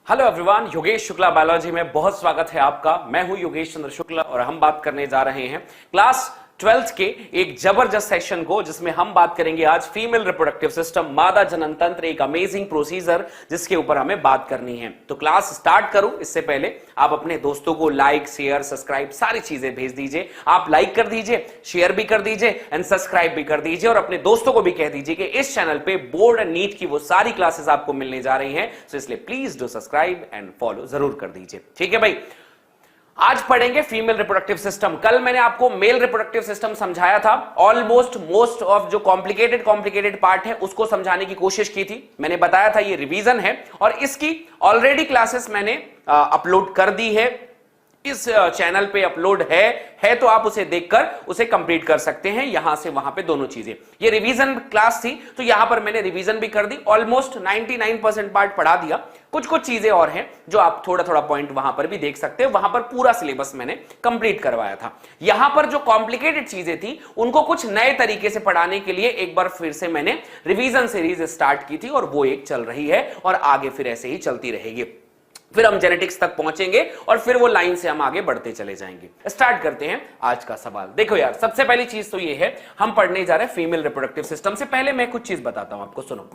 Hello everyone, Yogesh Shukla biology में बहुत स्वागत है आपका। मैं हूं योगेश चंद्र शुक्ला और हम बात करने जा रहे हैं क्लास 12th के एक जबरदस्त सेक्शन को, जिसमें हम बात करेंगे आज फीमेल रिप्रोडक्टिव सिस्टम, मादा जनन तंत्र, एक अमेजिंग प्रोसीजर जिसके ऊपर हमें बात करनी है। तो क्लास स्टार्ट करूं इससे पहले आप अपने दोस्तों को लाइक, शेयर, सब्सक्राइब सारी चीजें भेज दीजिए। आप लाइक कर दीजिए, शेयर भी कर दीजिए एंड सब्सक्राइब भी कर दीजिए और अपने दोस्तों को भी कह दीजिए कि इस चैनल पे बोर्ड एंड नीट की वो सारी क्लासेस आपको मिलने जा रही हैं। सो इसलिए please do subscribe and follow जरूर कर दीजिए। ठीक है भाई, आज पढ़ेंगे फीमेल रिप्रोडक्टिव सिस्टम। कल मैंने आपको मेल रिप्रोडक्टिव सिस्टम समझाया था। ऑलमोस्ट मोस्ट ऑफ जो कॉम्प्लिकेटेड पार्ट है उसको समझाने की कोशिश की थी। मैंने बताया था ये रिवीजन है और इसकी ऑलरेडी क्लासेस मैंने अपलोड कर दी है, इस चैनल पे अपलोड है तो आप उसे देखकर उसे कंप्लीट कर सकते हैं। यहां से वहां पे दोनों चीजें, ये रिवीजन क्लास थी तो यहां पर मैंने रिवीजन भी कर दी। ऑलमोस्ट 99% पार्ट पढ़ा दिया। कुछ चीजें और हैं जो आप थोड़ा पॉइंट वहां पर भी देख सकते हैं। वहां पर पूरा सिलेबस मैंने कंप्लीट करवाया था। यहां पर जो कॉम्प्लिकेटेड चीजें थी उनको कुछ नए तरीके से पढ़ाने के लिए एक बार फिर से मैंने रिवीजन सीरीज स्टार्ट की थी और वो एक चल रही है और आगे फिर ऐसे ही चलती रहेगी। फिर हम जेनेटिक्स तक पहुंचेंगे और फिर वो लाइन से हम आगे बढ़ते चले जाएंगे। स्टार्ट करते हैं आज का सवाल। देखो यार, सबसे पहली चीज तो ये है, हम पढ़ने जा रहे हैं फीमेल रिप्रोडक्टिव सिस्टम। से पहले मैं कुछ चीज बताता हूं आपको, सुनो।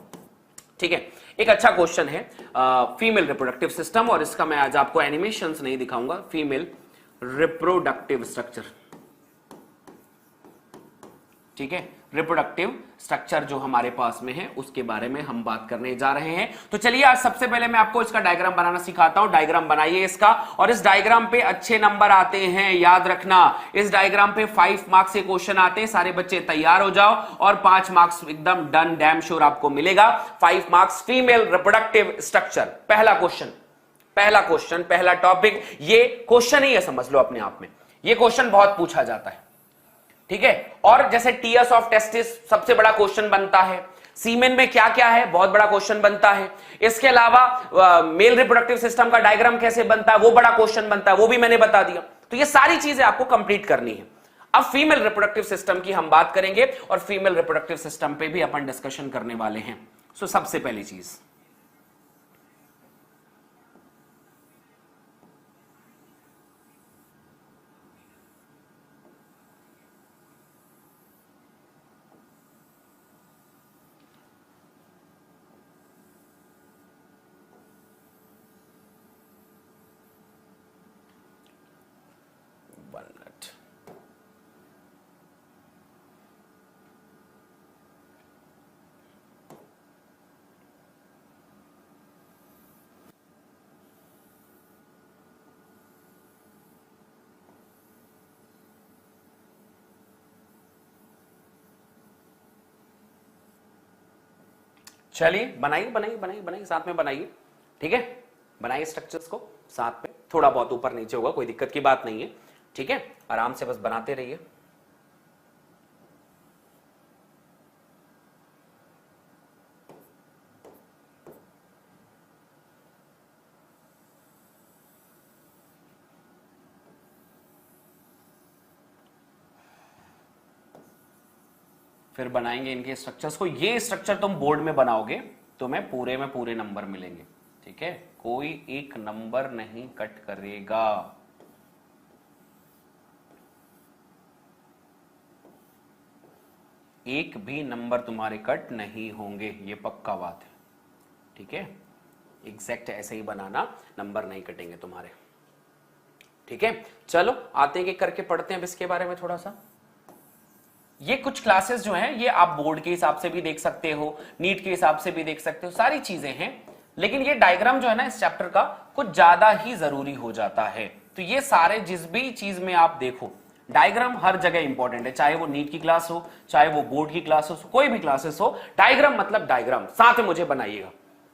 ठीक है, एक अच्छा क्वेश्चन है फीमेल रिप्रोडक्टिव सिस्टम, और इसका मैं आज आपको एनिमेशंस नहीं दिखाऊंगा। फीमेल रिप्रोडक्टिव स्ट्रक्चर, ठीक है, रिप्रोडक्टिव स्ट्रक्चर जो हमारे पास में है उसके बारे में हम बात करने जा रहे हैं। तो चलिए आज सबसे पहले मैं आपको इसका डायग्राम बनाना सिखाता हूं। डायग्राम बनाइए इसका, और इस डायग्राम पे अच्छे नंबर आते हैं, याद रखना। इस डायग्राम पे 5 मार्क्स के क्वेश्चन आते हैं। सारे बच्चे तैयार हो जाओ और 5 मार्क्स एकदम डन डैम श्योर आपको मिलेगा। 5 मार्क्स फीमेल रिप्रोडक्टिव स्ट्रक्चर। पहला क्वेश्चन, पहला टॉपिक, ये क्वेश्चन ही है, समझ लो अपने आप में। ये क्वेश्चन बहुत पूछा जाता है, ठीक है। और जैसे टीएस ऑफ टेस्टिस सबसे बड़ा क्वेश्चन बनता है, सीमेन में क्या क्या है बहुत बड़ा क्वेश्चन बनता है। इसके अलावा मेल रिप्रोडक्टिव सिस्टम का डायग्राम कैसे बनता है वो बड़ा क्वेश्चन बनता है, वो भी मैंने बता दिया। तो ये सारी चीजें आपको कंप्लीट करनी है। अब फीमेल रिप्रोडक्टिव सिस्टम की हम बात करेंगे और फीमेल रिप्रोडक्टिव सिस्टम पे भी अपन डिस्कशन करने वाले हैं। सो सबसे पहली चीज, चलिए बनाइए साथ में बनाइए, ठीक है। बनाइए स्ट्रक्चर्स को साथ में, थोड़ा बहुत ऊपर नीचे होगा, कोई दिक्कत की बात नहीं है, ठीक है। आराम से बस बनाते रहिए। फिर बनाएंगे इनके स्ट्रक्चर्स को। ये स्ट्रक्चर तुम बोर्ड में बनाओगे तो मैं पूरे नंबर मिलेंगे, ठीक है। कोई एक नंबर नहीं कट करेगा। एक भी नंबर तुम्हारे कट नहीं होंगे, ये पक्का बात है, ठीक है। एग्जैक्ट ऐसे ही बनाना, नंबर नहीं कटेंगे तुम्हारे, ठीक है। चलो आते हैं कि करके पढ़ते हैं अब इसके बारे में थोड़ा सा। ये कुछ क्लासेस जो हैं ये आप बोर्ड के हिसाब से भी देख सकते हो, नीट के हिसाब से भी देख सकते हो, सारी चीजें हैं। लेकिन ये डायग्राम जो है ना इस चैप्टर का कुछ ज्यादा ही जरूरी हो जाता है। तो ये सारे जिस भी चीज में आप देखो, डायग्राम हर जगह इंपॉर्टेंट है, चाहे वो नीट की क्लास हो, चाहे वो बोर्ड की क्लास हो, कोई भी क्लासेस हो, डायग्राम मतलब डायग्राम साथ में मुझे बनाइएगा,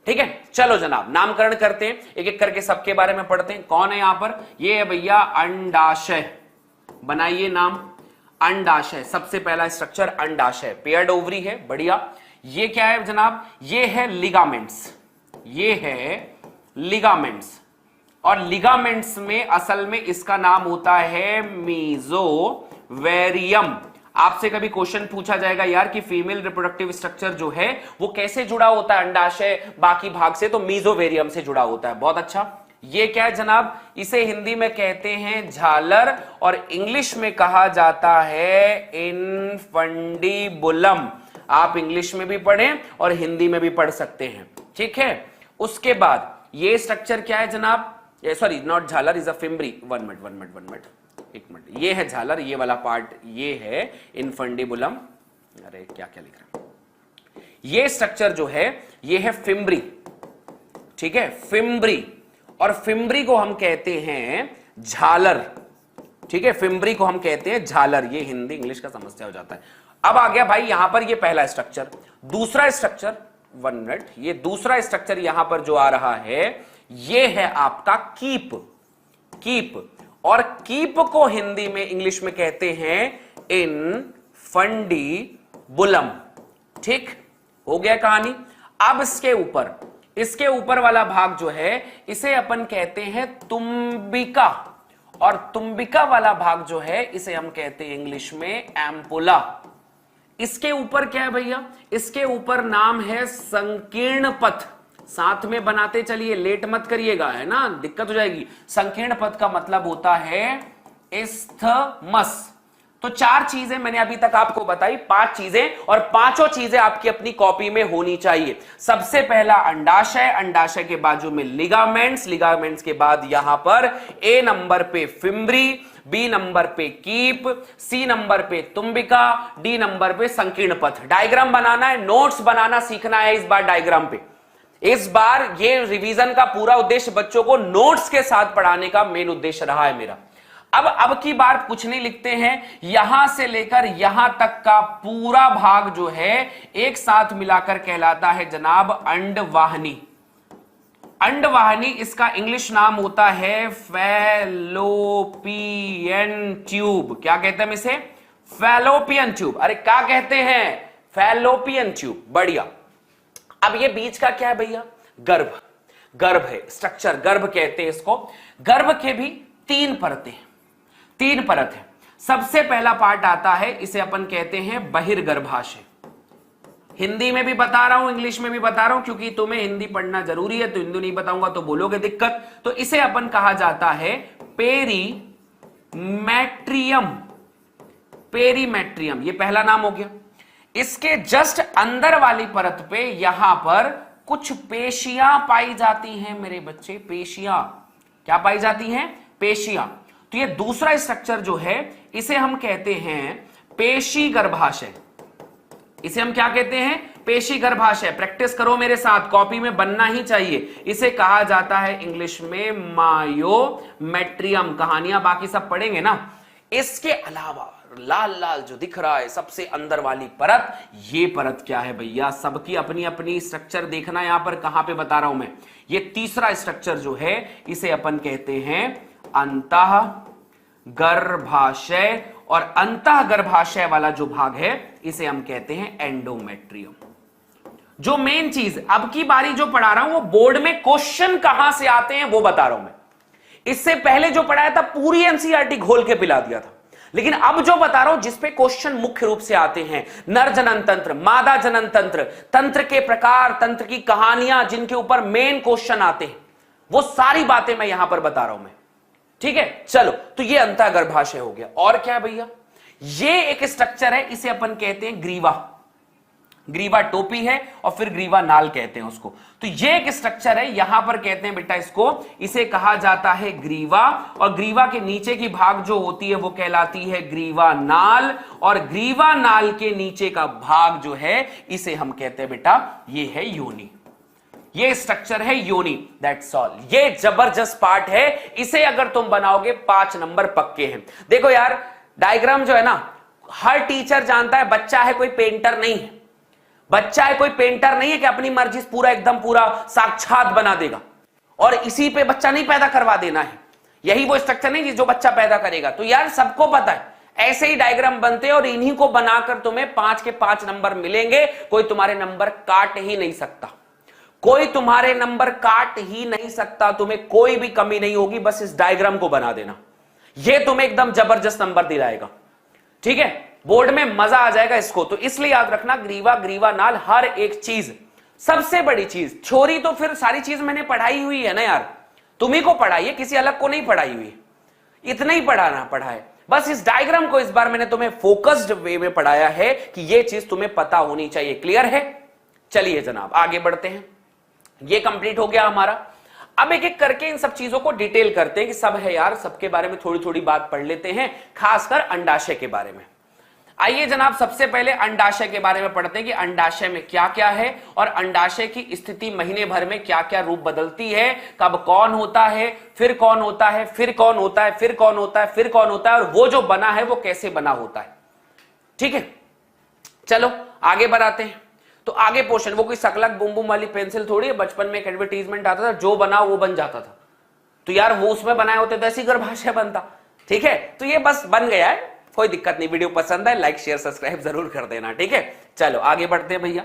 ठीक है। चलो जनाब, नामकरण करते हैं, एक एक करके सबके बारे में पढ़ते हैं। कौन है यहां पर? ये है भैया अंडाशय। बनाइए नाम, अंडाशय। सबसे पहला स्ट्रक्चर अंडाशय, पेयर्ड ओवरी है, बढ़िया। ये क्या है जनाब? ये है लिगामेंट्स, ये है लिगामेंट्स। और लिगामेंट्स में असल में इसका नाम होता है मीजोवेरियम। आपसे कभी क्वेश्चन पूछा जाएगा यार कि फीमेल रिप्रोडक्टिव स्ट्रक्चर जो है वो कैसे जुड़ा होता है अंडाशय बाकी भाग से, तो मीजोवेरियम से जुड़ा होता है। बहुत अच्छा। ये क्या है जनाब, इसे हिंदी में कहते हैं झालर और इंग्लिश में कहा जाता है इनफंडिबुलम। आप इंग्लिश में भी पढ़ें और हिंदी में भी पढ़ सकते हैं, ठीक है। उसके बाद ये स्ट्रक्चर क्या है जनाब, सॉरी नॉट झालर, is a fimbriae. One minute, एक मिनट, ये है झालर, ये वाला पार्ट ये है इनफंडिबुलम। अरे क्या क्या लिख रहा है, ये स्ट्रक्चर जो है ये है फिम्बरी, ठीक है, फिम्बरी। और फिम्बरी को हम कहते हैं झालर, ठीक है, फिम्बरी को हम कहते हैं झालर। ये हिंदी इंग्लिश का समस्या हो जाता है। अब आ गया भाई यहां पर ये पहला स्ट्रक्चर। दूसरा स्ट्रक्चर, 1 मिनट, ये दूसरा स्ट्रक्चर यहां पर जो आ रहा है ये है आपका कीप। कीप, और कीप को हिंदी में इंग्लिश में कहते हैं इनफंडिबुलम। ठीक हो गया कहानी। अब इसके ऊपर वाला भाग जो है इसे अपन कहते हैं तुम्बिका, और तुम्बिका वाला भाग जो है इसे हम कहते हैं इंग्लिश में एम्पुला। इसके ऊपर क्या है भैया, इसके ऊपर नाम है संकीर्ण पथ। साथ में बनाते चलिए, लेट मत करिएगा, है ना, दिक्कत हो जाएगी। संकीर्ण पथ का मतलब होता है इस्थमस। तो 4 चीजें मैंने अभी तक आपको बताई, 5 चीजें, और पांचों चीजें आपकी अपनी कॉपी में होनी चाहिए। सबसे पहला अंडाशय, अंडाशय के बाजू में लिगामेंट्स, लिगामेंट्स के बाद यहां पर ए नंबर पे फिम्बरी, बी नंबर पे कीप, सी नंबर पे तुम्बिका, डी नंबर पे संकीर्ण पथ। डायग्राम बनाना है, नोट्स बनाना सीखना है इस बार डायग्राम पे। इस बार ये रिवीजन का पूरा उद्देश्य बच्चों को नोट्स के साथ पढ़ाने का मेन उद्देश्य रहा है मेरा। अब की बार कुछ नहीं लिखते हैं, यहां से लेकर यहां तक का पूरा भाग जो है एक साथ मिलाकर कहलाता है जनाब अंडवाहिनी। अंडवाहिनी इसका इंग्लिश नाम होता है फैलोपियन ट्यूब। क्या कहते हैं इसे? Fallopian tube. अरे क्या कहते हैं? Fallopian tube. बढ़िया। अब ये बीच का क्या है भैया? गर्भ। गर्भ है स्ट्रक्चर, गर्भ कहते हैं इसको। गर्भ के भी 3 परतें, 3 परत है। सबसे पहला पार्ट आता है, इसे अपन कहते हैं बहिर्गर्भाशय। हिंदी में भी बता रहा हूं, इंग्लिश में भी बता रहा हूं, क्योंकि तुम्हें हिंदी पढ़ना जरूरी है, तो हिंदी नहीं बताऊंगा तो बोलोगे दिक्कत। तो इसे अपन कहा जाता है पेरीमेट्रियम। पेरीमेट्रियम ये पहला नाम हो गया। इसके जस्ट अंदर वाली परत पे यहां पर कुछ पेशियां पाई जाती हैं मेरे बच्चे। पेशियां क्या पाई जाती हैं? पेशियां। तो ये दूसरा स्ट्रक्चर जो है इसे हम कहते हैं पेशी गर्भाशय। इसे हम क्या कहते हैं? पेशी गर्भाशय। प्रैक्टिस करो मेरे साथ, कॉपी में बनना ही चाहिए। इसे कहा जाता है इंग्लिश में मायोमेट्रियम। कहानियां बाकी सब पढ़ेंगे ना। इसके अलावा लाल लाल जो दिख रहा है सबसे अंदर वाली परत, ये परत क्या है भैया? सबकी अपनी अपनी स्ट्रक्चर देखना, यहां पर कहां पे बता रहा हूं मैं। ये तीसरा स्ट्रक्चर जो है इसे अपन कहते हैं अंतः गर्भाशय, और अंतः गर्भाशय वाला जो भाग है इसे हम कहते हैं एंडोमेट्रियम। जो मेन चीज अब की बारी जो पढ़ा रहा हूं वो बोर्ड में क्वेश्चन कहां से आते हैं वो बता रहा हूं मैं। इससे पहले जो पढ़ाया था पूरी एनसीईआरटी घोल के पिला दिया था, लेकिन अब जो बता रहा हूं जिसपे क्वेश्चन मुख्य रूप से आते हैं, नर जनन तंत्र, मादा जनन तंत्र, तंत्र के प्रकार, तंत्र की कहानियां, जिनके ऊपर मेन क्वेश्चन आते हैं, वो सारी बातें मैं यहां पर बता रहा हूं मैं। ठीक है, चलो। तो ये अंतः गर्भाशय हो गया। और क्या है भैया? ये एक स्ट्रक्चर है, इसे अपन कहते हैं ग्रीवा। ग्रीवा टोपी है और फिर ग्रीवा नाल कहते हैं उसको। तो ये एक स्ट्रक्चर है, यहां पर कहते हैं बेटा इसको, इसे कहा जाता है ग्रीवा। और ग्रीवा के नीचे की भाग जो होती है वो कहलाती है ग्रीवा नाल, और ग्रीवा नाल के नीचे का भाग जो है इसे हम कहते हैं बेटा ये है योनि। ये स्ट्रक्चर है योनि। That's all. ये जबरदस्त पार्ट है, इसे अगर तुम बनाओगे 5 नंबर पक्के हैं। देखो यार, डायग्राम जो है ना, हर टीचर जानता है बच्चा है कोई पेंटर नहीं है। बच्चा है कोई पेंटर नहीं है कि अपनी मर्जी से पूरा एकदम पूरा साक्षात बना देगा और इसी पे बच्चा नहीं पैदा करवा देना है। यही वो स्ट्रक्चर नहीं जो बच्चा पैदा करेगा। तो यार सबको पता है ऐसे ही डायग्राम बनते हैं, और इन्हीं को बनाकर तुम्हें 5 के 5 नंबर मिलेंगे। कोई तुम्हारे नंबर काट ही नहीं सकता, कोई तुम्हारे नंबर काट ही नहीं सकता, तुम्हें कोई भी कमी नहीं होगी। बस इस डायग्राम को बना देना, यह तुम्हें एकदम जबरदस्त नंबर दिलाएगा। ठीक है, बोर्ड में मजा आ जाएगा इसको। तो इसलिए याद रखना, ग्रीवा ग्रीवा नाल हर एक चीज, सबसे बड़ी चीज। थ्योरी तो फिर सारी चीज मैंने पढ़ाई हुई है ना यार, तुम्ही को पढ़ाई है, किसी अलग को नहीं पढ़ाई हुई, इतना ही पढ़ा है। बस इस डायग्राम को इस बार मैंने तुम्हें फोकस्ड वे में पढ़ाया है कि यह चीज तुम्हें पता होनी चाहिए। क्लियर है? चलिए जनाब आगे बढ़ते हैं। ये कंप्लीट हो गया हमारा। अब एक एक करके इन सब चीजों को डिटेल करते हैं कि सब है यार, सबके बारे में थोड़ी थोड़ी बात पढ़ लेते हैं, खासकर अंडाशय के बारे में। आइए जनाब सबसे पहले अंडाशय के बारे में पढ़ते हैं कि अंडाशय में क्या क्या है और अंडाशय की स्थिति महीने भर में क्या क्या रूप बदलती है, कब कौन होता है, फिर कौन होता है, फिर कौन होता है, फिर कौन होता है, फिर कौन होता है, और वो जो बना है वो कैसे बना होता है। ठीक है, चलो आगे बढ़ाते हैं। तो आगे पोर्शन, वो कोई सकलक बुम बुम वाली पेंसिल थोड़ी है, बचपन में एक एडवर्टीजमेंट आता था, जो बना वो बन जाता था। तो यार वो उसमें बनाए होते तो ऐसी गर्भाशय बनता। ठीक है, तो ये बस बन गया है, कोई दिक्कत नहीं। वीडियो पसंद है लाइक शेयर सब्सक्राइब जरूर कर देना। ठीक है, चलो आगे बढ़ते हैं भैया।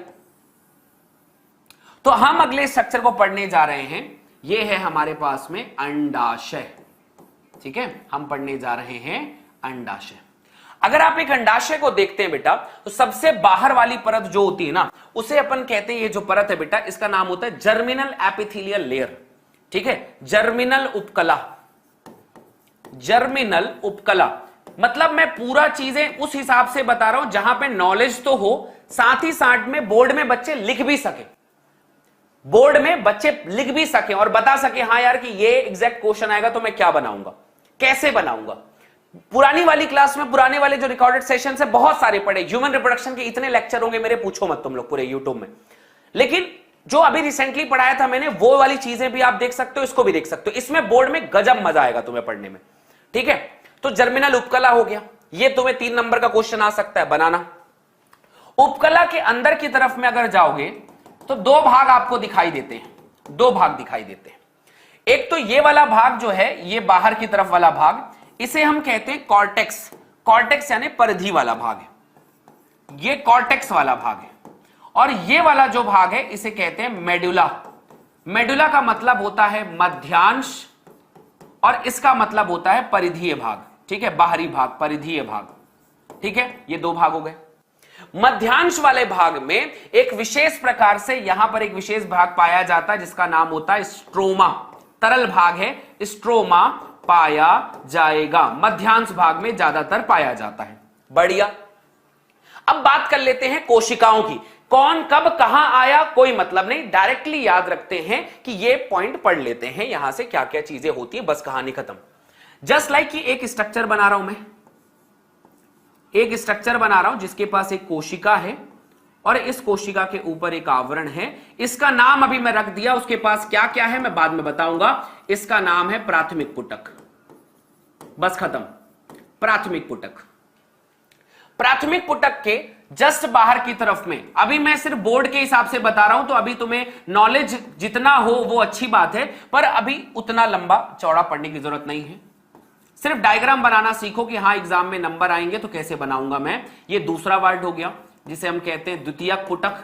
तो हम अगले स्ट्रक्चर को पढ़ने जा रहे हैं, ये है हमारे पास में अंडाशय। ठीक है, हम पढ़ने जा रहे हैं अंडाशय। अगर आप एक अंडाशय को देखते हैं बेटा, तो सबसे बाहर वाली परत जो होती है ना, उसे अपन कहते हैं, ये जो परत है बेटा, इसका नाम होता है जर्मिनल एपिथेलियल लेयर। ठीक है, जर्मिनल उपकला। जर्मिनल उपकला मतलब मैं पूरा चीजें उस हिसाब से बता रहा हूं जहां पे नॉलेज तो हो, साथ ही साथ में बोर्ड में बच्चे लिख भी सके, बोर्ड में बच्चे लिख भी सके और बता सके हाँ यार कि ये एग्जैक्ट क्वेश्चन आएगा तो मैं क्या बनाऊंगा, कैसे बनाऊंगा। पुरानी वाली क्लास में, पुराने वाले जो रिकॉर्डेड सेशन से बहुत सारे पढ़े, ह्यूमन रिप्रोडक्शन के इतने लेक्चर होंगे मेरे, पूछो मत तुम लोग पूरे यूट्यूब में। लेकिन जो अभी रिसेंटली पढ़ाया था मैंने, वो वाली चीजें भी आप देख सकते हो, इसको भी देख सकते हो। इसमें बोर्ड में गजब मजा आएगा तुम्हें पढ़ने में। ठीक है, तो जर्मिनल उपकला हो गया, ये तुम्हें 3 नंबर का क्वेश्चन आ सकता है बनाना। उपकला के अंदर की तरफ में अगर जाओगे तो 2 भाग आपको दिखाई देते हैं, 2 भाग दिखाई देते हैं। एक तो ये वाला भाग जो है, ये बाहर की तरफ वाला भाग, इसे हम कहते हैं कॉर्टेक्स। कॉर्टेक्स यानी परिधि वाला भाग है, ये कॉर्टेक्स वाला भाग है। और ये वाला जो भाग है इसे कहते हैं मेडुला। मेडुला का मतलब होता है मध्यांश और इसका मतलब होता है परिधीय भाग। ठीक है, बाहरी भाग, परिधीय भाग। ठीक है, ये 2 भाग हो गए। मध्यांश वाले भाग में एक विशेष प्रकार से यहां पर एक विशेष भाग पाया जाता है जिसका नाम होता है स्ट्रोमा। तरल भाग है, स्ट्रोमा पाया जाएगा, मध्यांश भाग में ज्यादातर पाया जाता है। बढ़िया। अब बात कर लेते हैं कोशिकाओं की। कौन कब कहां आया कोई मतलब नहीं, डायरेक्टली याद रखते हैं कि ये पॉइंट पढ़ लेते हैं यहां से क्या क्या चीजें होती है, बस कहानी खत्म। जस्ट लाइक कि एक स्ट्रक्चर बना रहा हूं मैं, एक स्ट्रक्चर बना रहा हूं जिसके पास एक कोशिका है और इस कोशिका के ऊपर एक आवरण है। इसका नाम अभी मैं रख दिया, उसके पास क्या क्या है मैं बाद में बताऊंगा। इसका नाम है प्राथमिक पुटक, बस खत्म। प्राथमिक पुटक, प्राथमिक पुटक के जस्ट बाहर की तरफ में, अभी मैं सिर्फ बोर्ड के हिसाब से बता रहा हूं, तो अभी तुम्हें नॉलेज जितना हो वो अच्छी बात है, पर अभी उतना लंबा चौड़ा पढ़ने की जरूरत नहीं है। सिर्फ डायग्राम बनाना सीखो कि हाँ एग्जाम में नंबर आएंगे तो कैसे बनाऊंगा मैं। ये दूसरा वर्ड हो गया जिसे हम कहते हैं द्वितीयक पुटक।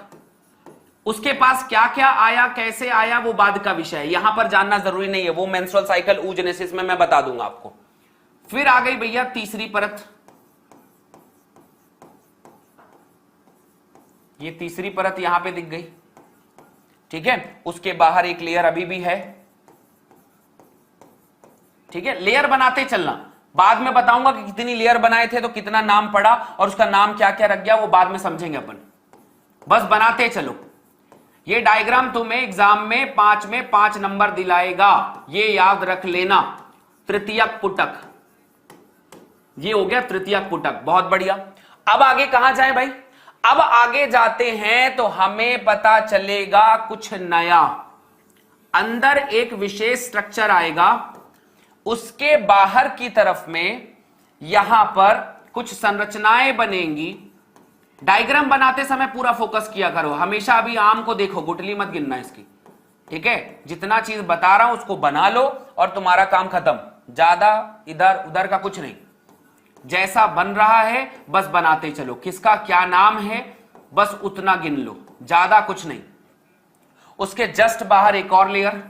उसके पास क्या क्या आया, कैसे आया, वो बाद का विषय है, यहां पर जानना जरूरी नहीं है, वो मेंस्ट्रुअल साइकिल oogenesis में मैं बता दूंगा आपको। फिर आ गई भैया तीसरी परत, ये तीसरी परत यहां पे दिख गई। ठीक है, उसके बाहर एक लेयर अभी भी है। ठीक है, लेयर बनाते चलना, बाद में बताऊंगा कि कितनी लेयर बनाए थे तो कितना नाम पड़ा और उसका नाम क्या क्या रख गया, वो बाद में समझेंगे अपन, बस बनाते चलो। ये डायग्राम तुम्हें एग्जाम में 5 में 5 नंबर दिलाएगा, ये याद रख लेना। तृतीयक पुटक, ये हो गया तृतीयक पुटक, बहुत बढ़िया। अब आगे कहां जाए भाई, अब आगे जाते हैं तो हमें पता चलेगा कुछ नया। अंदर एक विशेष स्ट्रक्चर आएगा, उसके बाहर की तरफ में यहां पर कुछ संरचनाएं बनेंगी। डायग्राम बनाते समय पूरा फोकस किया करो हमेशा। अभी आम को देखो, गुटली मत गिनना इसकी। ठीक है, जितना चीज बता रहा हूं उसको बना लो और तुम्हारा काम खत्म, ज्यादा इधर उधर का कुछ नहीं। जैसा बन रहा है बस बनाते चलो, किसका क्या नाम है बस उतना गिन लो, ज्यादा कुछ नहीं। उसके जस्ट बाहर एक और लेयर,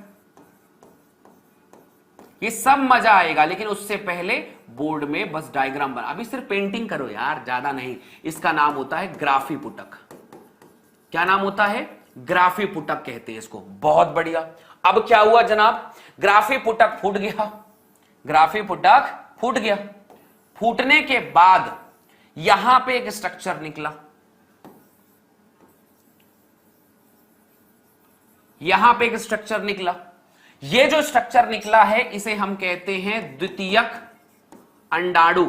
ये सब मजा आएगा, लेकिन उससे पहले बोर्ड में बस डायग्राम बना, अभी सिर्फ पेंटिंग करो यार, ज्यादा नहीं। इसका नाम होता है ग्राफी पुटक। क्या नाम होता है? ग्राफी पुटक कहते हैं इसको। बहुत बढ़िया। अब क्या हुआ जनाब? ग्राफी पुटक फूट गया, ग्राफी पुटक फूट गया। फूटने के बाद यहां पे एक स्ट्रक्चर निकला, यहां पे एक स्ट्रक्चर निकला। ये जो स्ट्रक्चर निकला है इसे हम कहते हैं द्वितीयक अंडाणु।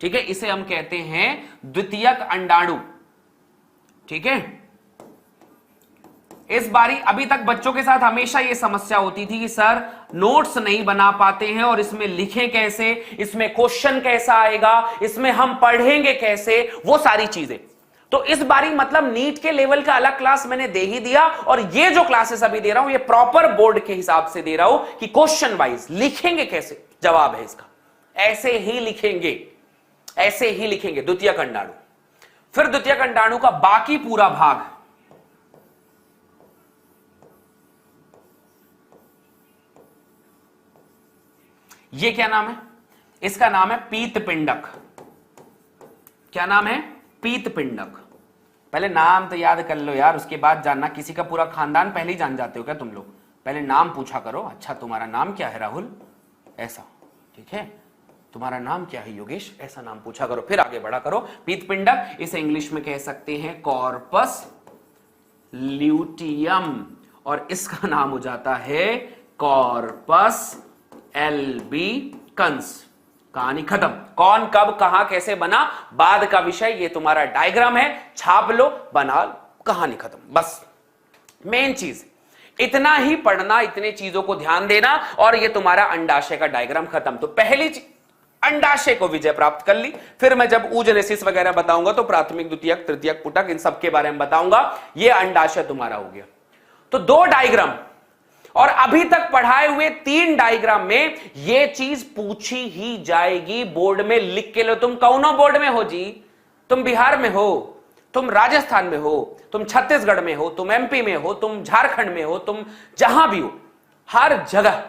ठीक है, इसे हम कहते हैं द्वितीयक अंडाणु। ठीक है, इस बारी अभी तक बच्चों के साथ हमेशा ये समस्या होती थी कि सर नोट्स नहीं बना पाते हैं और इसमें लिखें कैसे, इसमें क्वेश्चन कैसा आएगा, इसमें हम पढ़ेंगे कैसे, वो सारी चीजें। तो इस बारी मतलब नीट के लेवल का अलग क्लास मैंने दे ही दिया, और ये जो क्लासेस अभी दे रहा हूं ये प्रॉपर बोर्ड के हिसाब से दे रहा हूं कि क्वेश्चन वाइज लिखेंगे कैसे। जवाब है इसका ऐसे ही लिखेंगे, ऐसे ही लिखेंगे द्वितीयक अंडाणु। फिर द्वितीयक अंडाणु का बाकी पूरा भाग, ये क्या नाम है? इसका नाम है पीतपिंडक। क्या नाम है? पीतपिंडक। पहले नाम तो याद कर लो यार, उसके बाद जानना। किसी का पूरा खानदान पहले ही जान जाते हो क्या तुम लोग? पहले नाम पूछा करो। अच्छा तुम्हारा नाम क्या है राहुल? ऐसा, ठीक है। तुम्हारा नाम क्या है योगेश? ऐसा नाम पूछा करो, फिर आगे बढ़ा करो। पीतपिंडक, इसे इंग्लिश में कह सकते हैं कॉर्पस ल्यूटियम, और इसका नाम हो जाता है कॉर्पस एल्बिकन्स। कहानी खत्म। कौन कब कहां कैसे बना बाद का विषय, ये तुम्हारा डायग्राम है, छाप लो, बना, कहानी खत्म। बस मेन चीज इतना ही पढ़ना, इतने चीजों को ध्यान देना, और ये तुम्हारा अंडाशय का डायग्राम खत्म। तो पहली चीज अंडाशय को विजय प्राप्त कर ली। फिर मैं जब ऊजेनेसिस वगैरह बताऊंगा तो प्राथमिक, द्वितीयक, तृतीयक, पुटक, इन सब के बारे में बताऊंगा। ये अंडाशय तुम्हारा हो गया। तो 2 डायग्राम, और अभी तक पढ़ाए हुए 3 डायग्राम में यह चीज पूछी ही जाएगी। बोर्ड में लिख के लो। तुम कौनों बोर्ड में हो जी? तुम बिहार में हो, तुम राजस्थान में हो, तुम छत्तीसगढ़ में हो, तुम एमपी में हो, तुम झारखंड में हो, तुम जहां भी हो, हर जगह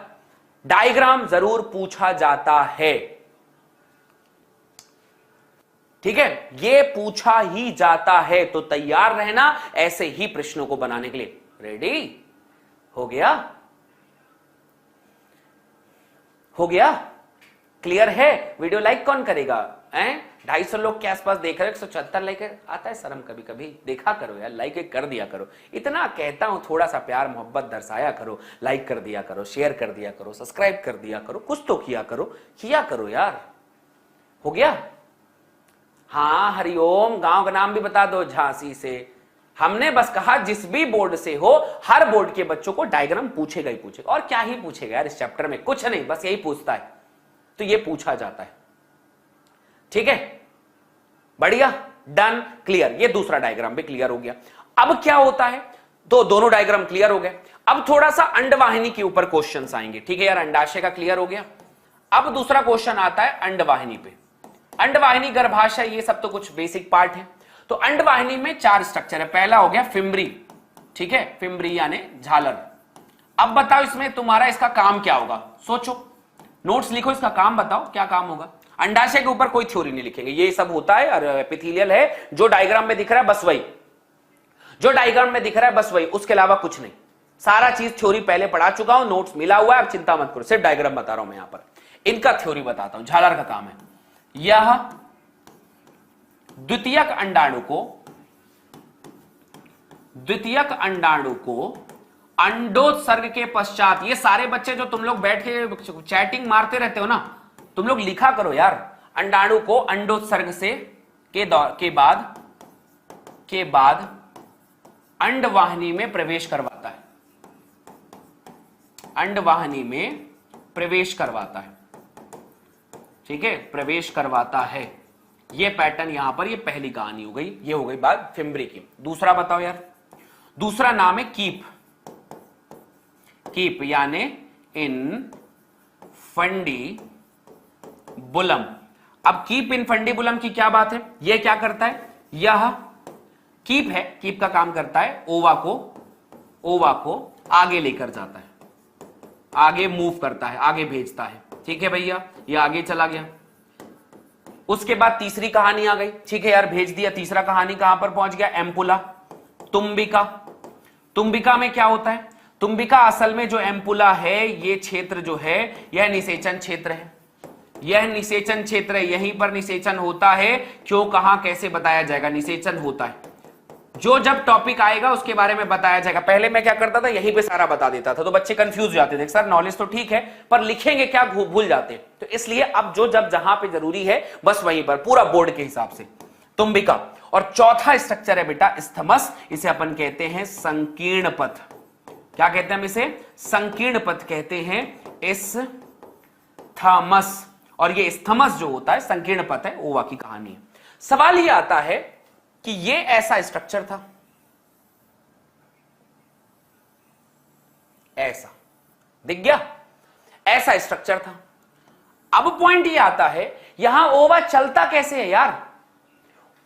डायग्राम जरूर पूछा जाता है। ठीक है, ये पूछा ही जाता है, तो तैयार रहना ऐसे ही प्रश्नों को बनाने के लिए। रेडी हो गया? हो गया? क्लियर है? वीडियो लाइक कौन करेगा? 250 लोग के आसपास देख रहे, 174 लाइक आता है शर्म कभी कभी। देखा करो यार, लाइक कर दिया करो। इतना कहता हूं, थोड़ा सा प्यार मोहब्बत दर्शाया करो, लाइक कर दिया करो, शेयर कर दिया करो, सब्सक्राइब कर दिया करो, कुछ तो किया करो यार। हो गया? हाँ, हरिओम। गांव का नाम भी बता दो, झांसी से। हमने बस कहा जिस भी बोर्ड से हो, हर बोर्ड के बच्चों को डायग्राम पूछेगा ही पूछेगा। और क्या ही पूछेगा यार इस चैप्टर में? कुछ नहीं, बस यही पूछता है। तो ये पूछा जाता है। ठीक है, बढ़िया, डन, क्लियर। ये दूसरा डायग्राम भी क्लियर हो गया। अब क्या होता है? तो दोनों डायग्राम क्लियर हो गए। अब थोड़ा सा अंडवाहिनी के ऊपर क्वेश्चंस आएंगे। ठीक है यार, अंडाशय का क्लियर हो गया। अब दूसरा क्वेश्चन आता है अंडवाहिनी पे। अंडवाहिनी, गर्भाशय, ये सब तो कुछ बेसिक पार्ट है। तो अंडवाहिनी में 4 स्ट्रक्चर है। पहला हो गया फिम्बरी। ठीक है, फिम्बरी यानी झालर। अब बताओ इसमें तुम्हारा इसका काम क्या होगा? सोचो, नोट्स लिखो, इसका काम बताओ क्या काम होगा। अंडाशय के ऊपर कोई थ्योरी नहीं लिखेंगे, ये सब होता है और एपिथेलियल है। जो डायग्राम में दिख रहा है बस वही, जो डायग्राम में दिख रहा है बस वही, उसके अलावा कुछ नहीं। सारा चीज थ्योरी पहले पढ़ा चुका हूं, नोट्स मिला हुआ है, अब चिंता मत करो, सिर्फ डायग्राम बता रहा हूं मैं यहां पर। इनका थ्योरी बताता हूं। झालर का काम है, यह द्वितीयक अंडाणु को अंडोत्सर्ग के पश्चात, ये सारे बच्चे जो तुम लोग बैठ के चैटिंग मारते रहते हो ना, तुम लोग लिखा करो यार। अंडाणु को अंडोत्सर्ग से के बाद अंडवाहिनी में प्रवेश करवाता है। अंडवाहिनी में प्रवेश करवाता है। ठीक है, प्रवेश करवाता है। ये पैटर्न यहां पर, ये पहली कहानी हो गई। ये हो गई बात फिम्बरी की। दूसरा बताओ यार। दूसरा नाम है कीप। कीप यानी इनफंडीबुलम। अब कीप इनफंडीबुलम की क्या बात है? यह क्या करता है? यह कीप है, कीप का काम करता है ओवा को आगे लेकर जाता है। आगे मूव करता है, आगे भेजता है। ठीक है भैया, ये आगे चला गया। उसके बाद तीसरी कहानी आ गई। ठीक है यार, भेज दिया। तीसरा कहानी कहां पर पहुंच गया? एम्पुला, तुम्बिका। तुम्बिका में क्या होता है? तुम्बिका असल में जो एम्पुला है, ये क्षेत्र जो है यह निषेचन क्षेत्र है। यह निषेचन क्षेत्र है, यहीं पर निषेचन होता है। क्यों, कहां, कैसे बताया जाएगा? निषेचन होता है। जो जब टॉपिक आएगा उसके बारे में बताया जाएगा। पहले मैं क्या करता था, यहीं पे सारा बता देता था, तो बच्चे कंफ्यूज हो जाते थे। सर नॉलेज तो ठीक है पर लिखेंगे क्या, भूल जाते हैं। तो इसलिए अब जो जब जहां पे जरूरी है बस वहीं पर, पूरा बोर्ड के हिसाब से। तुम्बिका। और चौथा स्ट्रक्चर है बेटा स्थमस। इसे अपन कहते हैं संकीर्ण पथ। क्या कहते हैं हम इसे? संकीर्ण पथ कहते हैं, स्थमस। और ये स्थमस जो होता है संकीर्ण पथ है, ओवा की कहानी है। सवाल ये आता है कि ये ऐसा स्ट्रक्चर था, ऐसा दिख गया, ऐसा स्ट्रक्चर था। अब पॉइंट ये आता है, यहां ओवा चलता कैसे है यार?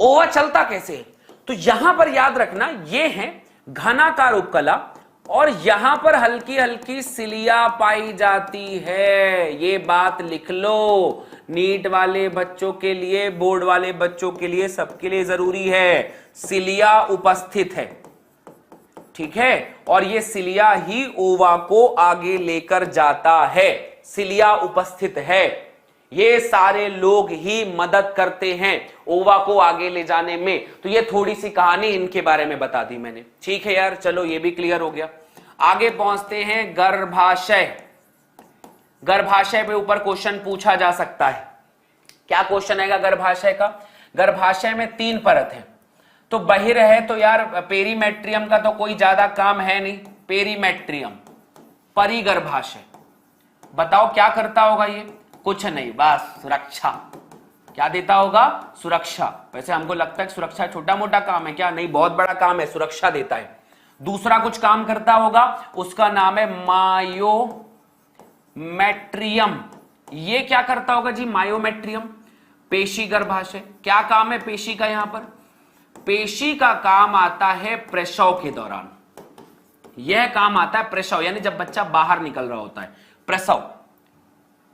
ओवा चलता कैसे है? तो यहां पर याद रखना, ये है घनाकार उपकला और यहां पर हल्की हल्की सिलिया पाई जाती है। ये बात लिख लो, नीट वाले बच्चों के लिए, बोर्ड वाले बच्चों के लिए, सबके लिए जरूरी है। सिलिया उपस्थित है, ठीक है, और ये सिलिया ही ओवा को आगे लेकर जाता है। सिलिया उपस्थित है, ये सारे लोग ही मदद करते हैं ओवा को आगे ले जाने में। तो ये थोड़ी सी कहानी इनके बारे में बता दी मैंने। ठीक है यार, चलो ये भी क्लियर हो गया। आगे पहुंचते हैं गर्भाशय। गर्भाशय पे ऊपर क्वेश्चन पूछा जा सकता है। क्या क्वेश्चन आएगा गर्भाशय का? गर्भाशय में 3 परत है। तो बहिर है तो यार पेरीमेट्रियम का तो कोई ज्यादा काम है नहीं। पेरीमेट्रियम, परिगर्भाशय, बताओ क्या करता होगा ये? कुछ नहीं, बस सुरक्षा। क्या देता होगा? सुरक्षा। वैसे हमको लगता है कि सुरक्षा छोटा मोटा काम है क्या? नहीं, बहुत बड़ा काम है, सुरक्षा देता है। दूसरा कुछ काम करता होगा, उसका नाम है मायोमेट्रियम। ये क्या करता होगा जी? मायोमेट्रियम। पेशी गर्भाशय, क्या काम है पेशी का? यहां पर पेशी का काम आता है प्रसव के दौरान। यह काम आता है प्रसव, यानी जब बच्चा बाहर निकल रहा होता है,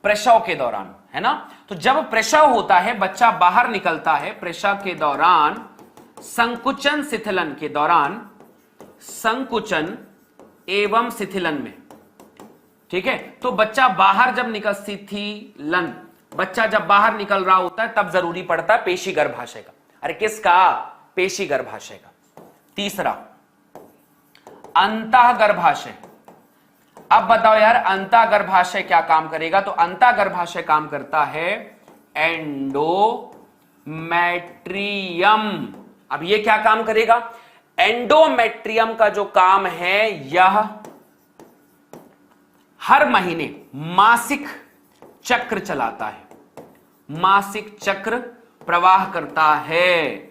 प्रसव के दौरान, है ना। तो जब प्रसव होता है, बच्चा बाहर निकलता है, प्रसव के दौरान, संकुचन शिथिलन के दौरान, संकुचन एवं शिथिलन में, ठीक है। तो बच्चा बाहर जब निकल, शिथिलन, बच्चा जब बाहर निकल रहा होता है तब जरूरी पड़ता है पेशी गर्भाशय का। अरे किसका? पेशी गर्भाशय का। तीसरा अंतः गर्भाशय। अब बताओ यार अंतः गर्भाशय क्या काम करेगा? तो अंतः गर्भाशय काम करता है एंडोमेट्रियम। अब ये क्या काम करेगा? एंडोमेट्रियम का जो काम है, यह हर महीने मासिक चक्र चलाता है, मासिक चक्र प्रवाह करता है।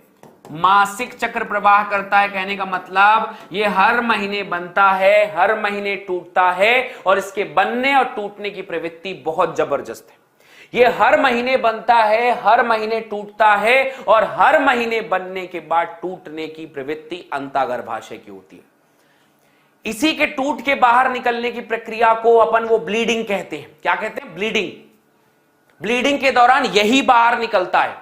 मासिक चक्र प्रवाह करता है कहने का मतलब ये हर महीने बनता है, हर महीने टूटता है, और इसके बनने और टूटने की प्रवृत्ति बहुत जबरदस्त है। ये हर महीने बनता है, हर महीने टूटता है, और हर महीने बनने के बाद टूटने की प्रवृत्ति अंतःगर्भाशय की होती है। इसी के टूट के बाहर निकलने की प्रक्रिया को अपन वो ब्लीडिंग कहते हैं। क्या कहते हैं? ब्लीडिंग। ब्लीडिंग के दौरान यही बाहर निकलता है,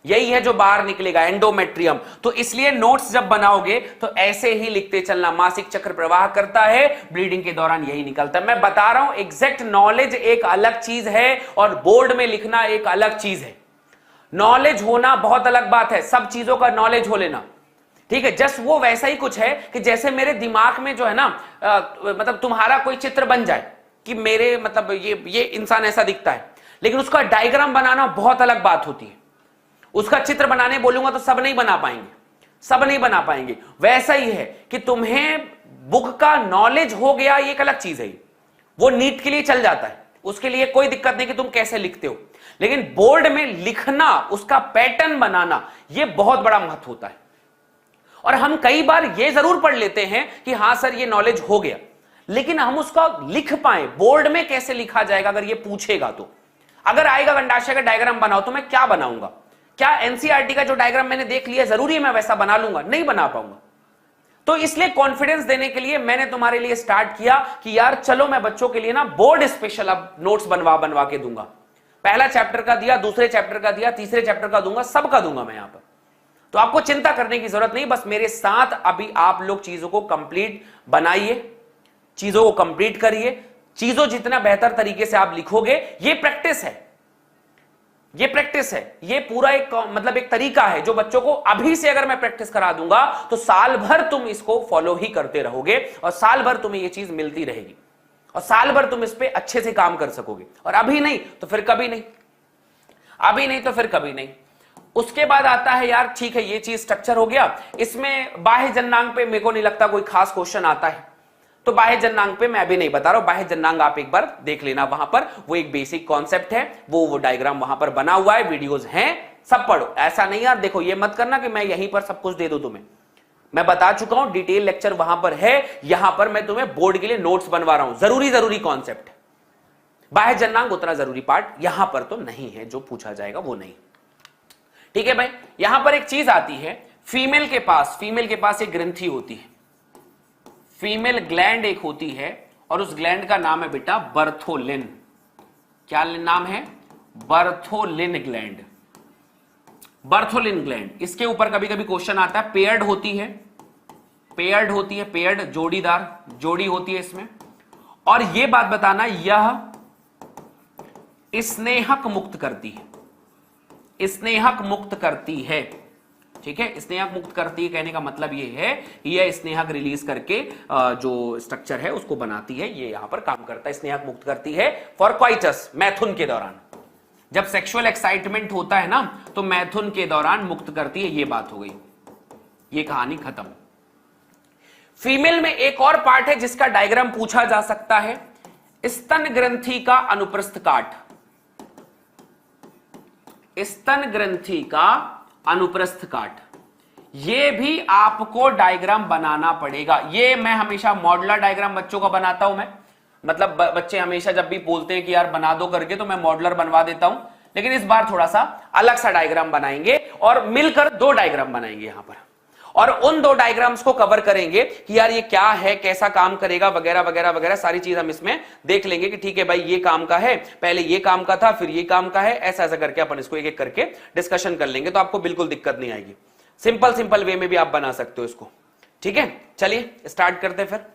यही है जो बाहर निकलेगा, एंडोमेट्रियम। तो इसलिए नोट्स जब बनाओगे तो ऐसे ही लिखते चलना, मासिक चक्र प्रवाह करता है, ब्लीडिंग के दौरान यही निकलता है। मैं बता रहा हूं एग्जैक्ट नॉलेज एक अलग चीज है और बोर्ड में लिखना एक अलग चीज है। नॉलेज होना बहुत अलग बात है, सब चीजों का नॉलेज हो लेना, ठीक है। जस्ट वो वैसा ही कुछ है कि जैसे मेरे दिमाग में जो है ना, मतलब तुम्हारा कोई चित्र बन जाए कि मेरे मतलब ये इंसान ऐसा दिखता है, लेकिन उसका डायग्राम बनाना बहुत अलग बात होती है। उसका चित्र बनाने बोलूंगा तो सब नहीं बना पाएंगे, सब नहीं बना पाएंगे। वैसा ही है कि तुम्हें बुक का नॉलेज हो गया, ये एक अलग चीज है, वो नीट के लिए चल जाता है, उसके लिए कोई दिक्कत नहीं कि तुम कैसे लिखते हो, लेकिन बोर्ड में लिखना, उसका पैटर्न बनाना, ये बहुत बड़ा महत्व होता है। और हम कई बार ये जरूर पढ़ लेते हैं कि हां सर ये नॉलेज हो गया, लेकिन हम उसका लिख पाए, बोर्ड में कैसे लिखा जाएगा अगर ये पूछेगा तो। अगर आएगा अंडाशय का डायग्राम बनाओ तो मैं क्या बनाऊंगा? क्या एनसीईआरटी का जो डायग्राम मैंने देख लिया जरूरी है मैं वैसा बना लूंगा? नहीं बना पाऊंगा। तो इसलिए कॉन्फिडेंस देने के लिए मैंने तुम्हारे लिए स्टार्ट किया कि यार चलो मैं बच्चों के लिए ना बोर्ड स्पेशल अब नोट्स बनवा के दूंगा। पहला चैप्टर का दिया, दूसरे चैप्टर का दिया, तीसरे चैप्टर का दूंगा, सबका दूंगा मैं यहां पर। तो आपको चिंता करने की जरूरत नहीं, बस मेरे साथ अभी आप लोग चीजों को कंप्लीट बनाइए, चीजों को कंप्लीट करिए। चीजों जितना बेहतर तरीके से आप लिखोगे, ये प्रैक्टिस है, ये प्रैक्टिस है, ये पूरा एक मतलब एक तरीका है जो बच्चों को अभी से अगर मैं प्रैक्टिस करा दूंगा तो साल भर तुम इसको फॉलो ही करते रहोगे और साल भर तुम्हें ये चीज मिलती रहेगी और साल भर तुम इस पे अच्छे से काम कर सकोगे। और अभी नहीं तो फिर कभी नहीं, अभी नहीं तो फिर कभी नहीं। उसके बाद आता है यार ठीक है, ये चीज स्ट्रक्चर हो गया। इसमें बाह्य जननांग पे मेरे को नहीं लगता कोई खास क्वेश्चन आता है, तो बाह्य जननांग पे मैं अभी नहीं बता रहा हूं। बाह्य जननांग आप एक बार देख लेना, वहां पर वो एक बेसिक कॉन्सेप्ट है, वो डायग्राम वहां पर बना हुआ है, वीडियोस हैं, सब पढ़ो। ऐसा नहीं यार देखो, ये मत करना कि मैं यहीं पर सब कुछ दे दूं तुम्हें, मैं बता चुका हूं, डिटेल लेक्चर वहां पर है। यहां पर मैं तुम्हें बोर्ड के लिए नोट्स बनवा रहा हूं, जरूरी कॉन्सेप्ट है। बाह्य जननांग उतना जरूरी पार्ट यहां पर तो नहीं है, जो पूछा जाएगा वो नहीं। ठीक है भाई, यहां पर एक चीज आती है, फीमेल के पास एक ग्रंथि होती है, फीमेल ग्लैंड एक होती है और उस ग्लैंड का नाम है बेटा बर्थोलिन। क्या नाम है? Bartholin gland, Bartholin gland. इसके ऊपर कभी कभी क्वेश्चन आता है, पेयर्ड होती है, पेयर्ड जोड़ीदार जोड़ी होती है इसमें। और यह बात बताना, यह स्नेहक मुक्त करती है, स्नेहक मुक्त करती है। ठीक है, स्नेहक मुक्त करती है कहने का मतलब यह है यह स्नेहक रिलीज करके जो स्ट्रक्चर है उसको बनाती है, ये यहां पर काम करता है। स्नेहक मुक्त करती है फॉर क्वाइटस, मैथुन के दौरान, जब सेक्सुअल एक्साइटमेंट होता है ना तो मैथुन के दौरान मुक्त करती है। ये बात हो गई, ये कहानी खत्म। फीमेल में एक और पार्ट है जिसका डायग्राम पूछा जा सकता है, स्तन ग्रंथि का अनुप्रस्थ काट, स्तन ग्रंथि का अनुप्रस्थ काट। ये भी आपको डायग्राम बनाना पड़ेगा। ये मैं हमेशा मॉडलर डायग्राम बच्चों का बनाता हूं मैं, मतलब बच्चे हमेशा जब भी बोलते हैं कि यार बना दो करके, तो मैं मॉडलर बनवा देता हूं। लेकिन इस बार थोड़ा सा अलग सा डायग्राम बनाएंगे और मिलकर दो डायग्राम बनाएंगे यहां पर, और उन दो डायग्राम्स को कवर करेंगे कि यार ये क्या है, कैसा काम करेगा, वगैरह वगैरह वगैरह सारी चीज हम इसमें देख लेंगे कि ठीक है भाई ये काम का है, पहले ये काम का था, फिर ये काम का है, ऐसा ऐसा करके अपन इसको एक एक करके डिस्कशन कर लेंगे। तो आपको बिल्कुल दिक्कत नहीं आएगी, सिंपल वे में भी आप बना सकते हो इसको। ठीक है, चलिए स्टार्ट करते हैं फिर।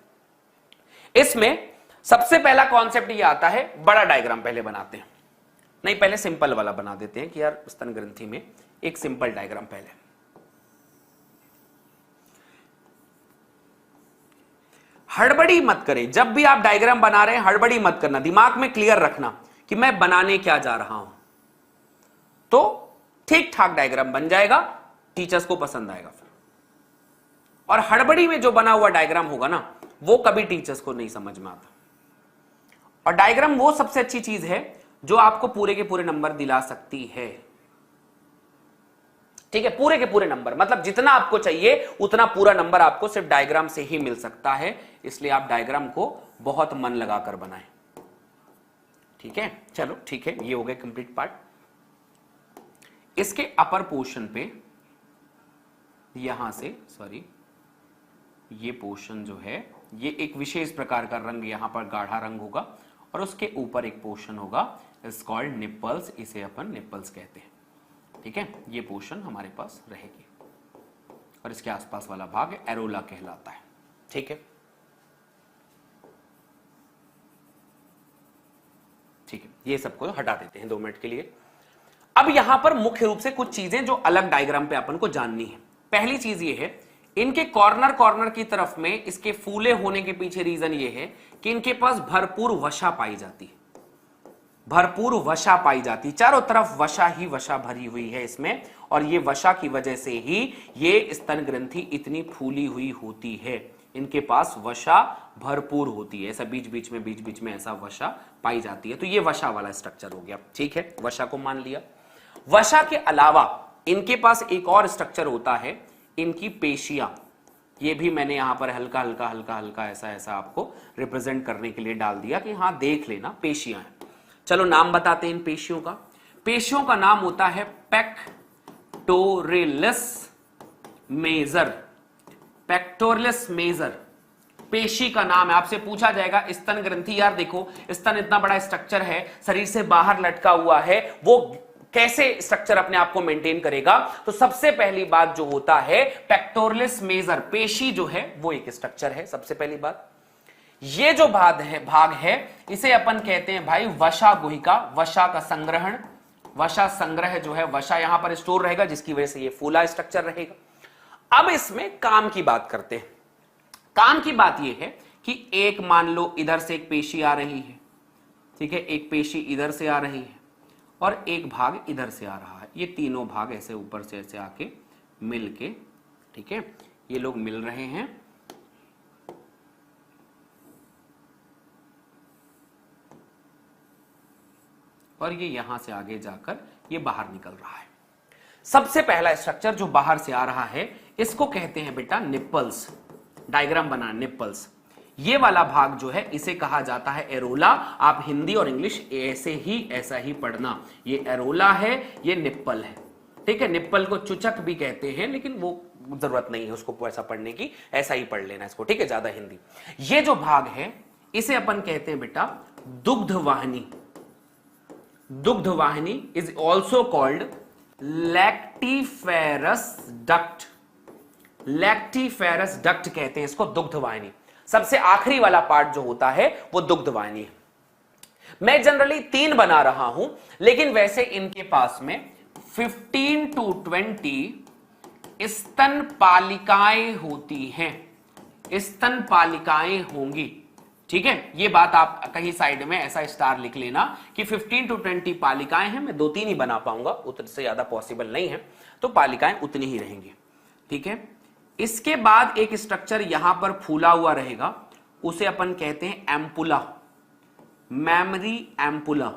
इसमें सबसे पहला कॉन्सेप्ट ये आता है, बड़ा डायग्राम पहले बनाते हैं, नहीं पहले सिंपल वाला बना देते हैं कि यार स्तन ग्रंथि में एक सिंपल डायग्राम पहले। हड़बड़ी मत करें, जब भी आप डायग्राम बना रहे हैं हड़बड़ी मत करना, दिमाग में क्लियर रखना कि मैं बनाने क्या जा रहा हूं, तो ठीक ठाक डायग्राम बन जाएगा, टीचर्स को पसंद आएगा फिर। और हड़बड़ी में जो बना हुआ डायग्राम होगा ना, वो कभी टीचर्स को नहीं समझ में आता। और डायग्राम वो सबसे अच्छी चीज है जो आपको पूरे के पूरे नंबर दिला सकती है। ठीक है, पूरे के पूरे नंबर, मतलब जितना आपको चाहिए उतना पूरा नंबर आपको सिर्फ डायग्राम से ही मिल सकता है। इसलिए आप डायग्राम को बहुत मन लगाकर बनाएं। ठीक है, चलो ठीक है, ये हो गए कंप्लीट पार्ट। इसके अपर पोर्शन पे यहां से ये पोर्शन जो है, ये एक विशेष प्रकार का रंग, यहां पर गाढ़ा रंग होगा और उसके ऊपर एक पोर्शन होगा, इट्स कॉल्ड निप्पल्स, इसे अपन निप्पल्स कहते हैं। ठीक है, ये पोर्शन हमारे पास रहेगी और इसके आसपास वाला भाग एरोला कहलाता है। ठीक है, ठीक है, ये सबको हटा देते हैं 2 मिनट के लिए। अब यहां पर मुख्य रूप से कुछ चीजें जो अलग डायग्राम पे अपन को जाननी है। पहली चीज ये है, इनके कॉर्नर की तरफ में इसके फूले होने के पीछे रीजन ये है कि इनके पास भरपूर वसा पाई जाती है, भरपूर वसा पाई जाती, चारों तरफ वसा ही वसा भरी हुई है इसमें, और ये वसा की वजह से ही ये स्तन ग्रंथि इतनी फूली हुई होती है। इनके पास वसा भरपूर होती है, ऐसा बीच बीच में ऐसा वसा पाई जाती है। तो ये वसा वाला स्ट्रक्चर हो गया। ठीक है, वसा को मान लिया। वसा के अलावा इनके पास एक और स्ट्रक्चर होता है, इनकी पेशियां। ये भी मैंने यहां पर हल्का हल्का ऐसा आपको रिप्रेजेंट करने के लिए डाल दिया कि हाँ देख लेना पेशियां हैं। चलो नाम बताते हैं इन पेशियों का। पेशियों का नाम होता है पेक्टोरियलिस मेजर, पेक्टोरलिस मेजर पेशी का नाम है। आपसे पूछा जाएगा स्तन ग्रंथि, यार देखो स्तन इतना बड़ा स्ट्रक्चर है, शरीर से बाहर लटका हुआ है, वो कैसे स्ट्रक्चर अपने आप को मेंटेन करेगा? तो सबसे पहली बात जो होता है, पेक्टोरलिस मेजर पेशी जो है वो एक स्ट्रक्चर है। सबसे पहली बात, ये जो भाग है इसे अपन कहते हैं भाई वसा गुहिका, वसा का संग्रहण, वसा संग्रह जो है, वसा यहां पर स्टोर रहेगा जिसकी वजह से ये फूला स्ट्रक्चर रहेगा। अब इसमें काम की बात करते हैं। काम की बात यह है कि एक मान लो इधर से एक पेशी आ रही है, ठीक है, एक पेशी इधर से आ रही है और एक भाग इधर से आ रहा है। ये तीनों भाग ऐसे ऊपर से ऐसे आके मिल के, ठीक है, ये लोग मिल रहे हैं और ये यहां से आगे जाकर ये बाहर निकल रहा है। सबसे पहला स्ट्रक्चर जो बाहर से आ रहा है इसको कहते हैं बेटा निप्पल्स। डायग्राम बना, निप्पल्स। ये वाला भाग जो है इसे कहा जाता है एरोला। आप हिंदी और इंग्लिश ऐसा ही पढ़ना। ये एरोला है, ये निप्पल है, ठीक है। निप्पल को चुचक भी कहते हैं लेकिन वो जरूरत नहीं है उसको ऐसा पढ़ने की, ऐसा ही पढ़ लेना इसको, ठीक है, ज्यादा हिंदी। ये जो भाग है इसे अपन कहते हैं बेटा दुग्ध वाहिनी। दुग्ध वाहिनी is also called lactiferous duct. Lactiferous duct कहते हैं इसको, दुग्ध वाहिनी। सबसे आखिरी वाला पार्ट जो होता है वो दुग्ध वाहिनी है। मैं जनरली 3 बना रहा हूं लेकिन वैसे इनके पास में 15 to 20 स्तन पालिकाएं होती हैं, स्तन पालिकाएं होंगी, ठीक है। ये बात आप कहीं साइड में ऐसा स्टार लिख लेना कि 15 to 20 पालिकाएं हैं। मैं 2-3 ही बना पाऊंगा, उतने से ज्यादा पॉसिबल नहीं है, तो पालिकाएं उतनी ही रहेंगी, ठीक है। इसके बाद एक स्ट्रक्चर यहां पर फूला हुआ रहेगा, उसे अपन कहते हैं एम्पुला, मैमरी एम्पुला,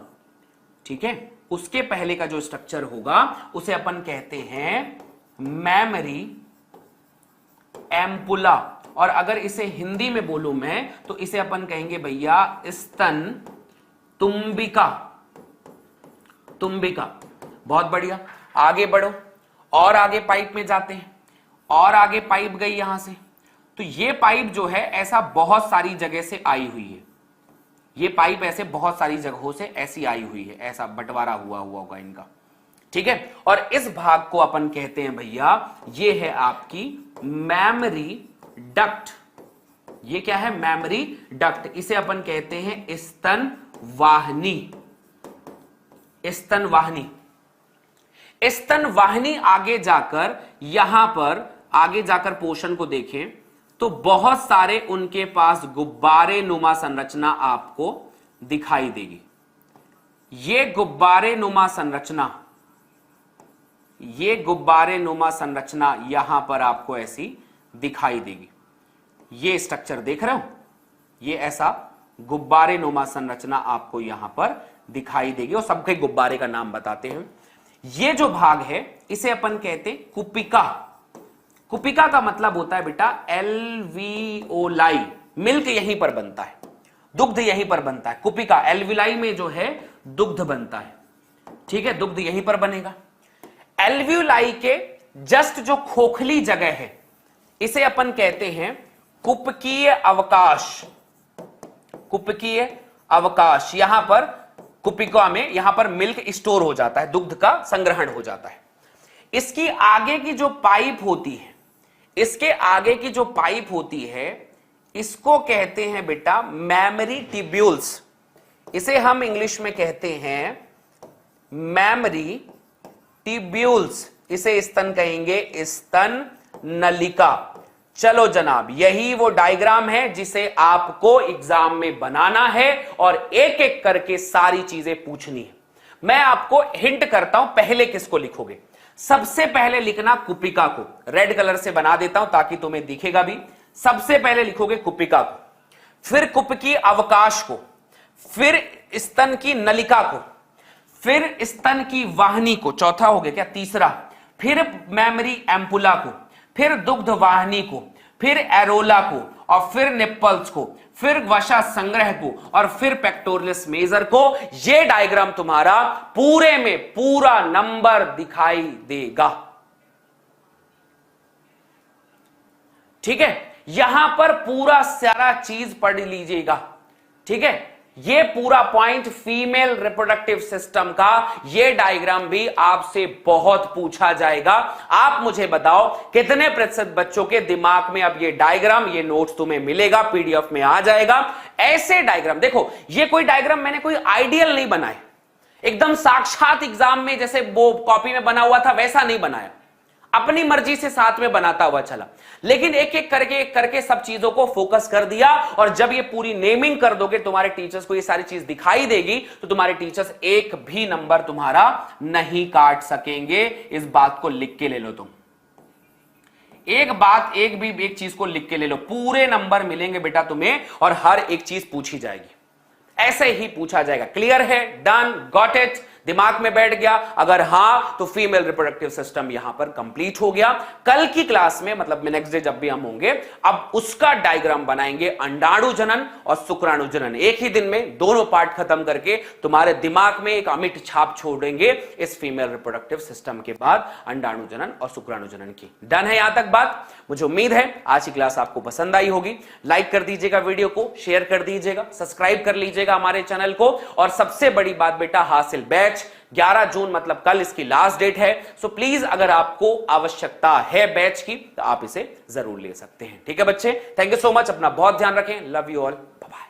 ठीक है। उसके पहले का जो स्ट्रक्चर होगा उसे अपन कहते हैं मैमरी एम्पुला। और अगर इसे हिंदी में बोलूं मैं तो इसे अपन कहेंगे भैया स्तन तुम्बिका। तुम्बिका, बहुत बढ़िया। आगे बढ़ो और आगे पाइप में जाते हैं, और आगे पाइप गई यहां से, तो ये पाइप जो है ऐसा बहुत सारी जगह से आई हुई है। ये पाइप ऐसे बहुत सारी जगहों से ऐसी आई हुई है, ऐसा बंटवारा हुआ होगा इनका, ठीक है। और इस भाग को अपन कहते हैं भैया ये है आपकी मैमरी डक्ट। ये क्या है? Memory duct. इसे अपन कहते हैं स्तन वाहिनी। स्तन वाहिनी, स्तन वाहिनी आगे जाकर यहां पर आगे जाकर पोषण को देखें तो बहुत सारे उनके पास गुब्बारे नुमा संरचना आपको दिखाई देगी। ये गुब्बारे नुमा संरचना, ये गुब्बारे नुमा संरचना यहां पर आपको ऐसी दिखाई देगी। ये स्ट्रक्चर देख रहे हो, ये ऐसा गुब्बारे नुमा संरचना आपको यहां पर दिखाई देगी और सबके गुब्बारे का नाम बताते हैं। ये जो भाग है इसे अपन कहते हैं कुपिका। कुपिका का मतलब होता है बेटा एल्वियोलाई, मिल्क यहीं पर बनता है, दुग्ध यहीं पर बनता है। कुपिका, एल्विलाई में जो है दुग्ध बनता है, ठीक है, दुग्ध यहीं पर बनेगा। एल्वियोलाई के जस्ट जो खोखली जगह है इसे अपन कहते हैं कुपकीय अवकाश। कुपकीय अवकाश, यहां पर कुपिका में यहां पर मिल्क स्टोर हो जाता है, दुग्ध का संग्रहण हो जाता है। इसकी आगे की जो पाइप होती है, इसके आगे की जो पाइप होती है इसको कहते हैं बेटा मैमरी ट्यूब्यूल्स। इसे हम इंग्लिश में कहते हैं मैमरी ट्यूब्यूल्स। इसे स्तन कहेंगे, स्तन नलिका। चलो जनाब, यही वो डायग्राम है जिसे आपको एग्जाम में बनाना है और एक एक करके सारी चीजें पूछनी है। मैं आपको हिंट करता हूं, पहले किसको लिखोगे। सबसे पहले लिखना कुपिका को, रेड कलर से बना देता हूं ताकि तुम्हें दिखेगा भी। सबसे पहले लिखोगे कुपिका को, फिर कुपिकी अवकाश को, फिर स्तन की नलिका को, फिर स्तन की वाहिनी को, चौथा हो गया क्या, तीसरा, फिर मैमरी एम्पुला को, फिर दुग्ध वाहिनी को, फिर एरोला को, और फिर निप्पल्स को, फिर वसा संग्रह को, और फिर पेक्टोरलिस मेजर को। यह डायग्राम तुम्हारा पूरे में पूरा नंबर दिखाई देगा। ठीक है, यहां पर पूरा सारा चीज पढ़ लीजिएगा। ठीक है, ये पूरा पॉइंट फीमेल रिप्रोडक्टिव सिस्टम का, ये डायग्राम भी आपसे बहुत पूछा जाएगा। आप मुझे बताओ कितने प्रतिशत बच्चों के दिमाग में अब ये डायग्राम, ये नोट्स तुम्हें मिलेगा, पीडीएफ में आ जाएगा। ऐसे डायग्राम देखो, ये कोई डायग्राम मैंने कोई आइडियल नहीं बनाए, एकदम साक्षात एग्जाम में जैसे वो कॉपी में बना हुआ था वैसा नहीं बनाया, अपनी मर्जी से साथ में बनाता हुआ चला, लेकिन एक एक करके सब चीजों को फोकस कर दिया। और जब ये पूरी नेमिंग कर दोगे, तुम्हारे टीचर्स को ये सारी चीज दिखाई देगी, तो तुम्हारे टीचर्स एक भी नंबर तुम्हारा नहीं काट सकेंगे। इस बात को लिख के ले लो तुम, एक चीज को लिख के ले लो, पूरे नंबर मिलेंगे बेटा तुम्हें और हर एक चीज पूछी जाएगी, ऐसे ही पूछा जाएगा। क्लियर है? डन, गॉट इट, दिमाग में बैठ गया? अगर हां तो फीमेल रिप्रोडक्टिव सिस्टम यहां पर कंप्लीट हो गया। कल की क्लास में, मतलब नेक्स्ट डे जब भी हम होंगे, अब उसका डायग्राम बनाएंगे, अंडाणु जनन और शुक्राणु जनन, एक ही दिन में दोनों पार्ट खत्म करके तुम्हारे दिमाग में एक अमिट छाप छोड़ेंगे इस फीमेल रिप्रोडक्टिव सिस्टम के बाद, अंडाणु जनन और शुक्राणु जनन की। डन है यहां तक बात? मुझे उम्मीद है आज की क्लास आपको पसंद आई होगी। लाइक कर दीजिएगा वीडियो को, शेयर कर दीजिएगा, सब्सक्राइब कर लीजिएगा हमारे चैनल को। और सबसे बड़ी बात बेटा, हासिल बैच 11 जून मतलब कल इसकी लास्ट डेट है। सो प्लीज अगर आपको आवश्यकता है बैच की तो आप इसे जरूर ले सकते हैं। ठीक है बच्चे, थैंक यू सो मच, अपना बहुत ध्यान रखें, love you all, bye bye.